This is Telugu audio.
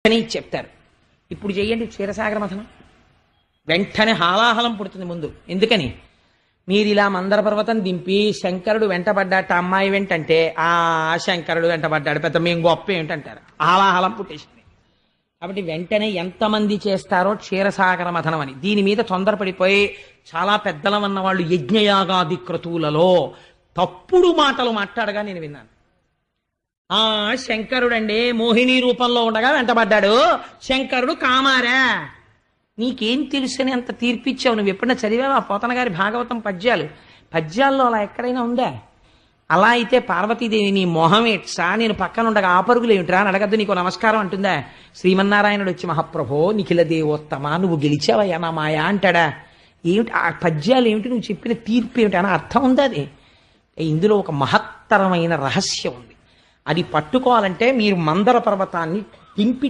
అని చెప్తారు. ఇప్పుడు చెయ్యండి క్షీరసాగర మథనం, వెంటనే హాలాహలం పుడుతుంది ముందు. ఎందుకని? మీరు ఇలా మందర పర్వతం దింపి శంకరుడు వెంటబడ్డాట అమ్మాయి వెంటంటే ఆ శంకరుడు వెంటబడ్డాడు పెద్ద మేము గొప్ప ఏమిటంటారు, హాలాహలం పుట్టేసింది. కాబట్టి వెంటనే ఎంతమంది చేస్తారో క్షీరసాగర మథనం అని. దీని మీద తొందరపడిపోయి చాలా పెద్దలం అన్న వాళ్ళు యజ్ఞయాగాది క్రతువులలో తప్పుడు మాటలు మాట్లాడగా నేను విన్నాను. ఆ శంకరుడండి మోహిని రూపంలో ఉండగా వెంటబడ్డాడు, శంకరుడు కామారా. నీకేం తెలుసని అంత తీర్పిచ్చావు? నువ్వు ఎప్పుడైనా చదివావా పోతన గారి భాగవతం పద్యాల్లో అలా ఎక్కడైనా ఉందా? అలా అయితే పార్వతీదేవి నీ మొహం ఏట్సా, నేను పక్కన ఉండగా ఆ పరుగులు ఏమిట్రా అని అడగద్దు, నీకు నమస్కారం అంటుందా? శ్రీమన్నారాయణుడు వచ్చి మహాప్రభో నిఖిల దేవోత్తమ నువ్వు గెలిచావయ్యా నా మాయా అంటాడా? ఏమిటి ఆ పద్యాలు ఏమిటి, నువ్వు చెప్పిన తీర్పు ఏమిటి అని అర్థం ఉందా? అది ఇందులో ఒక మహత్తరమైన రహస్యం ఉంది. అది పట్టుకోవాలంటే మీరు మందర పర్వతాన్ని దింపి